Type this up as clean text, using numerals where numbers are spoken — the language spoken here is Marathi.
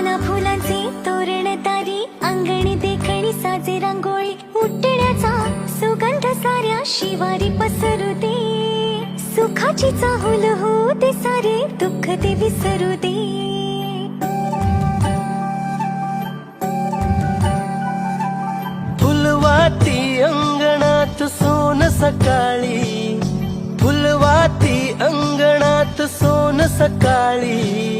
नाना फुलांचे तोरण तारी, अंगणी देखणी साजे रांगोळी, उठण्याचा सुगंध साऱ्या शिवारी पसरू दे. सुखाची चाहूल होऊ दे, सारे दुःख ते विसरू दे. फुलवाती अंगणात सोन सकाळी, फुलवाती अंगणात सोन सकाळी.